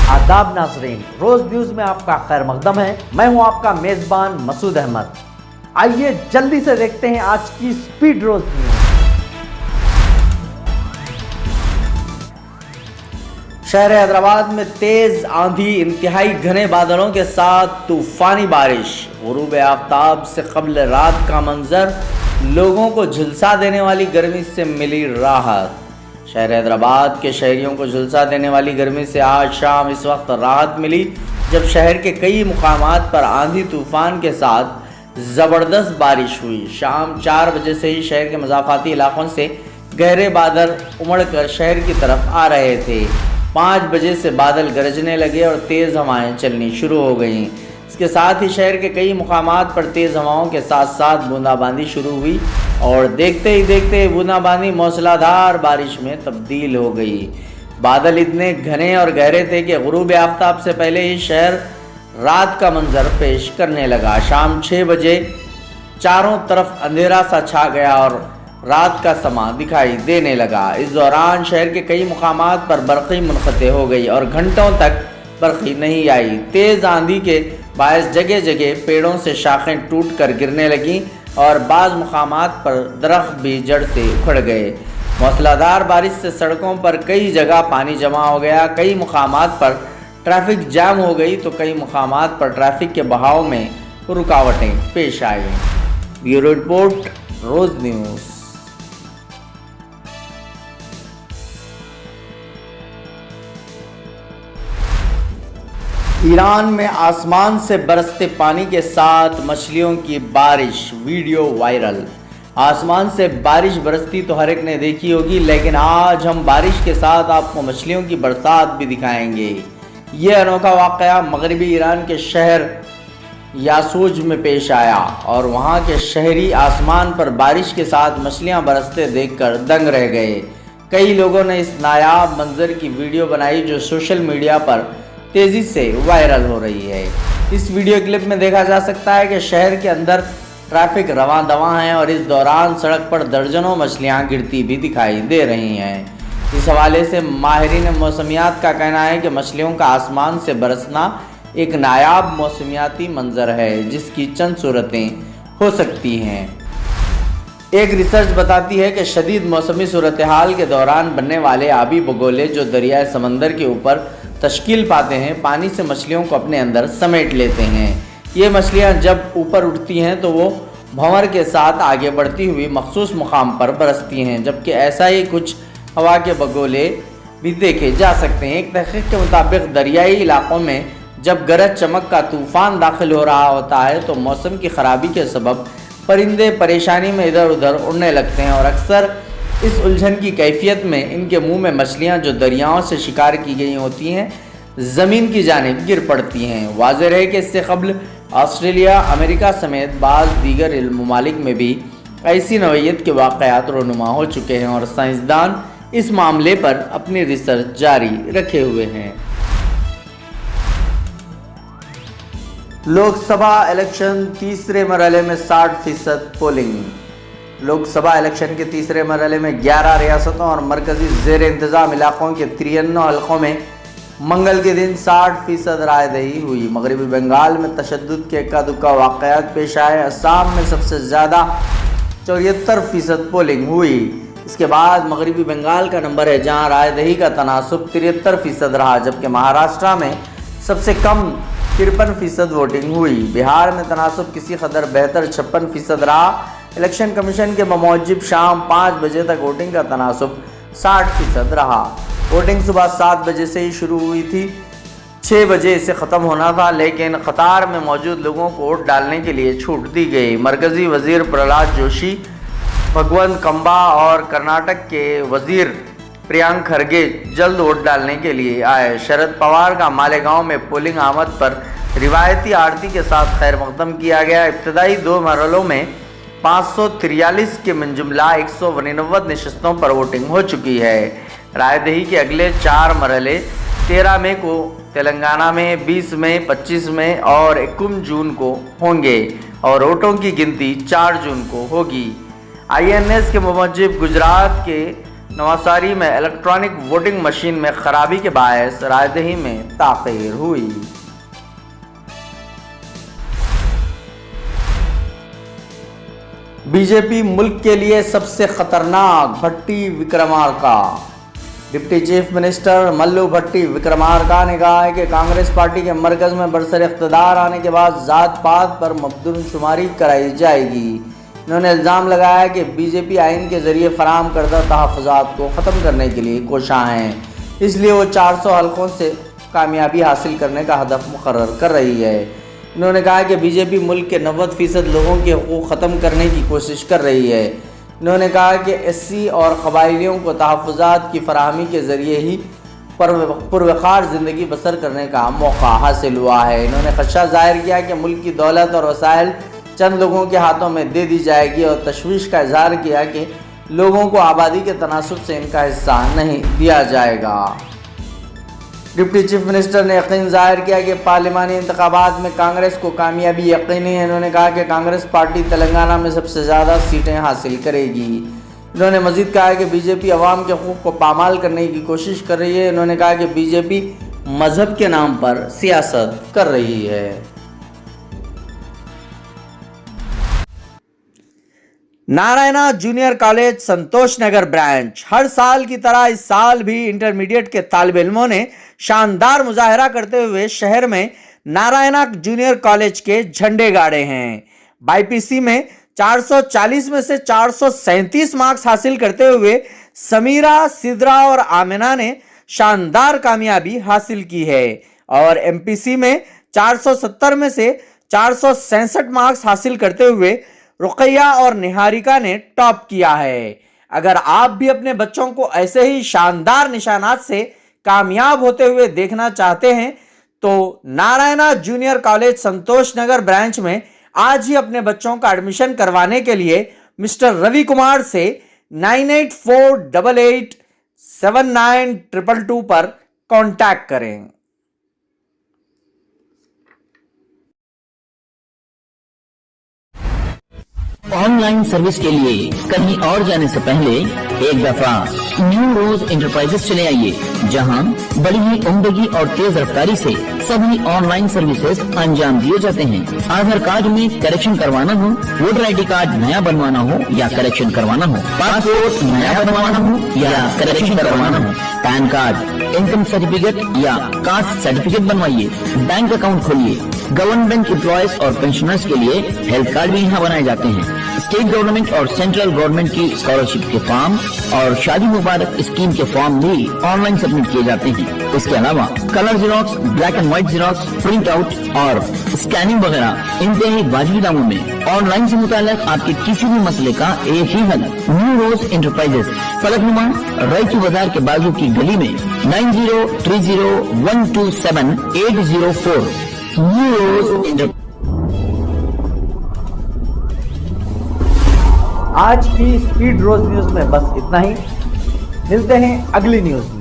आदाब नाज़रीन, रोज न्यूज में आपका खैर मकदम है। मैं हूं आपका मेजबान मसूद अहमद। आइए जल्दी से देखते हैं आज की स्पीड रोज न्यूज। शहर हैदराबाद में तेज आंधी, इंतहाई घने बादलों के साथ तूफानी बारिश, गुरूब आफ्ताब से कबल रात का मंजर, लोगों को झुलसा देने वाली गर्मी से मिली राहत। शहर हैदराबाद के शहरियों को झुलसा देने वाली गर्मी से आज शाम इस वक्त राहत मिली, जब शहर के कई मुकामात पर आंधी तूफान के साथ ज़बरदस्त बारिश हुई। शाम 4 बजे से ही शहर के मज़ाफ़ाती इलाकों से गहरे बादल उमड़कर शहर की तरफ आ रहे थे। 5 बजे से बादल गरजने लगे और तेज़ हवाएं चलनी शुरू हो गईं। इसके साथ ही शहर के कई मुकामात पर तेज़ हवाओं के साथ साथ बूंदाबांदी शुरू हुई और देखते ही देखते बूंदाबांदी मौसलाधार बारिश में तब्दील हो गई। बादल इतने घने और गहरे थे कि गुरूब आफ्ताब से पहले ही शहर रात का मंजर पेश करने लगा। शाम 6 बजे चारों तरफ अंधेरा सा छा गया और रात का समा दिखाई देने लगा। इस दौरान शहर के कई मुकामात पर बरक़ी मुनक़ते हो गई और घंटों तक बरक़ी नहीं आई। तेज़ आंधी के बायस जगह जगह पेड़ों से शाखें टूट कर गिरने लगीं और बाज़ मुकामात पर दरख्त भी जड़ से उखड़ गए। मूसलाधार बारिश से सड़कों पर कई जगह पानी जमा हो गया। कई मुकामात पर ट्रैफिक जाम हो गई तो कई मुकामात पर ट्रैफिक के बहाव में रुकावटें पेश आई। ब्यूरो रिपोर्ट, रोज न्यूज़। ईरान में आसमान से बरसते पानी के साथ मछलियों की बारिश, वीडियो वायरल। आसमान से बारिश बरसती तो हर एक ने देखी होगी, लेकिन आज हम बारिश के साथ आपको मछलियों की बरसात भी दिखाएंगे। ये अनोखा वाक़या मगरबी ईरान के शहर यासूज में पेश आया और वहाँ के शहरी आसमान पर बारिश के साथ मछलियाँ बरसते देखकर दंग रह गए। कई लोगों ने इस नायाब मंजर की वीडियो बनाई जो सोशल मीडिया पर तेज़ी से वायरल हो रही है। इस वीडियो क्लिप में देखा जा सकता है कि शहर के अंदर ट्रैफिक रवां दवां है और इस दौरान सड़क पर दर्जनों मछलियां गिरती भी दिखाई दे रही हैं। इस हवाले से माहिरीन मौसमियात का कहना है कि मछलियों का आसमान से बरसना एक नायाब मौसमियाती मंजर है जिसकी चंद सूरतें हो सकती हैं। एक रिसर्च बताती है कि शदीद मौसमी सूरत हाल के दौरान बनने वाले आबी बगोले जो दरियाए समंदर के ऊपर तश्कील पाते हैं, पानी से मछलियों को अपने अंदर समेट लेते हैं। ये मछलियाँ जब ऊपर उठती हैं तो वो भंवर के साथ आगे बढ़ती हुई मखसूस मुकाम पर बरसती हैं, जबकि ऐसा ही कुछ हवा के बगोले भी देखे जा सकते हैं। एक तहकीक के मुताबिक दरियाई इलाकों में जब गरज चमक का तूफ़ान दाखिल हो रहा होता है तो मौसम की ख़राबी के सबब परिंदे परेशानी में इधर उधर उड़ने लगते हैं और अक्सर इस उलझन की कैफियत में इनके मुंह में मछलियां जो दरियाओं से शिकार की गई होती हैं ज़मीन की जानिब गिर पड़ती हैं। वाज़ेह है कि इससे कबल ऑस्ट्रेलिया, अमेरिका समेत बाज़ दीगर ममालिक में भी ऐसी नौइयत के वाक़यात रोनुमा हो चुके हैं और साइंसदान इस मामले पर अपनी रिसर्च जारी रखे हुए हैं। लोकसभा इलेक्शन तीसरे मरहले में 60% पोलिंग। लोकसभा इलेक्शन के तीसरे मरहले में 11 रियासतों और मरकजी ज़ेर इंतज़ाम इलाकों के 53 हलकों में मंगल के दिन 60% राय दही हुई। मगरबी बंगाल में तशद्दुद के इक्का दुक्का वाक़यात पेश आए। असम में सबसे ज़्यादा 74% पोलिंग हुई। इसके बाद मगरबी बंगाल का नंबर है जहां राय दही का तनासुब 73% रहा, जबकि महाराष्ट्र में सबसे कम 53% वोटिंग हुई। बिहार में तनासुब किसी कदर बेहतर 56% रहा। इलेक्शन कमीशन के बमौजिब शाम 5 बजे तक वोटिंग का तनासुब 60% रहा। वोटिंग सुबह 7 बजे से ही शुरू हुई थी, 6 बजे इसे ख़त्म होना था, लेकिन कतार में मौजूद लोगों को वोट डालने के लिए छूट दी गई। मरकज़ी वज़ीर प्रहलाद जोशी, भगवंत कम्बा और कर्नाटक के वज़ीर प्रियांक खरगे जल्द वोट डालने के लिए आए। शरद पवार का मालेगांव में पोलिंग आमद पर रिवायती आरती के साथ खैर मकदम किया गया। इब्तदाई 2 मरहलों में 543 के मंजुमला 199 नशस्तों पर वोटिंग हो चुकी है। राय दही के अगले 4 मरहले 13 मई को तेलंगाना में, 20 मई, 25 मई और 21 जून को होंगे और वोटों की गिनती 4 जून को होगी। INS के मुताबिक गुजरात के نواساری میں الیکٹرانک ووٹنگ مشین میں خرابی کے باعث رائے دہی میں تاخیر ہوئی۔ بی جے پی ملک کے لیے سب سے خطرناک، بھٹی وکرمارکا۔ ڈپٹی چیف منسٹر ملو بھٹی وکرمارکا نے کہا ہے کہ کانگریس پارٹی کے مرکز میں برسر اقتدار آنے کے بعد ذات پات پر مبدل شماری کرائی جائے گی۔ انہوں نے الزام لگایا ہے کہ بی جے پی آئین کے ذریعے فراہم کردہ تحفظات کو ختم کرنے کے لیے کوشاں ہیں، اس لیے وہ 400 حلقوں سے کامیابی حاصل کرنے کا ہدف مقرر کر رہی ہے۔ انہوں نے کہا کہ بی جے پی ملک کے 90% لوگوں کے حقوق ختم کرنے کی کوشش کر رہی ہے۔ انہوں نے کہا کہ ایس سی اور قبائلیوں کو تحفظات کی فراہمی کے ذریعے ہی پروقار زندگی بسر کرنے کا موقع حاصل ہوا ہے۔ انہوں نے خدشہ ظاہر کیا کہ ملک کی دولت اور وسائل چند لوگوں کے ہاتھوں میں دے دی جائے گی اور تشویش کا اظہار کیا کہ لوگوں کو آبادی کے تناسب سے ان کا حصہ نہیں دیا جائے گا۔ ڈپٹی چیف منسٹر نے یقین ظاہر کیا کہ پارلیمانی انتخابات میں کانگریس کو کامیابی یقینی ہے۔ انہوں نے کہا کہ کانگریس پارٹی تلنگانہ میں سب سے زیادہ سیٹیں حاصل کرے گی۔ انہوں نے مزید کہا کہ بی جے پی عوام کے حقوق کو پامال کرنے کی کوشش کر رہی ہے۔ انہوں نے کہا کہ بی جے پی مذہب کے نام پر سیاست کر رہی ہے۔ نارائنا جونیئر کالج سنتوش نگر برانچ۔ ہر سال کی طرح اس سال بھی انٹرمیڈیٹ کے طالب علموں نے شاندار مظاہرہ کرتے ہوئے شہر میں نارائنا جونیئر کالج کے جھنڈے گاڑے ہیں۔ بائی پی سی میں 440 میں سے 437 مارکس حاصل کرتے ہوئے سمیرہ، سدرا اور آمنہ نے شاندار کامیابی حاصل کی ہے اور ایم پی سی میں 470 میں سے 466 مارکس حاصل کرتے ہوئے رقیہ اور نہاریکا نے ٹاپ کیا ہے۔ اگر آپ بھی اپنے بچوں کو ایسے ہی شاندار نشانات سے کامیاب ہوتے ہوئے دیکھنا چاہتے ہیں تو نارائنا جونیئر کالج سنتوش نگر برانچ میں آج ہی اپنے بچوں کا ایڈمیشن کروانے کے لیے مسٹر روی کمار سے 9848879222 پر کانٹیکٹ کریں۔ آن لائن سروس کے لیے کہیں اور جانے سے پہلے ایک دفعہ نیو روز انٹرپرائزز چلے آئیے، جہاں بڑی ہی عمدگی اور تیز رفتاری سے سبھی آن لائن سروسز انجام دیے جاتے ہیں۔ آدھار کارڈ میں کریکشن کروانا ہو، ووٹر آئی ڈی کارڈ نیا بنوانا ہو یا کریکشن کروانا ہو، پاسپورٹ نیا بنوانا ہو یا کریکشن کروانا ہو، پین کارڈ، انکم سرٹیفکیٹ یا کاسٹ سرٹیفکیٹ بنوائیے، بینک اکاؤنٹ کھولیے۔ گورنمنٹ امپلائیز اور پینشنرز کے لیے ہیلتھ کارڈ بھی یہاں بنائے جاتے ہیں۔ اسٹیٹ گورنمنٹ اور سینٹرل گورنمنٹ کی اسکالرشپ کے فارم اور شادی مبارک اسکیم کے فارم بھی آن لائن سبمٹ کیے جاتے ہیں۔ اس کے علاوہ colour Xerox, black and white Xerox, print out اور اسکیننگ وغیرہ انتہائی واجبی داموں میں آن لائن سے متعلق آپ کے کسی بھی مسئلے کا ایک ہی حل، نیو روز انٹرپرائزز، فلک نما رائچو بازار کے بازو کی گلی میں 9030127804 نیو روز آج کی اسپیڈ روز نیوز میں بس اتنا ہی، ملتے ہیں اگلی نیوز میں۔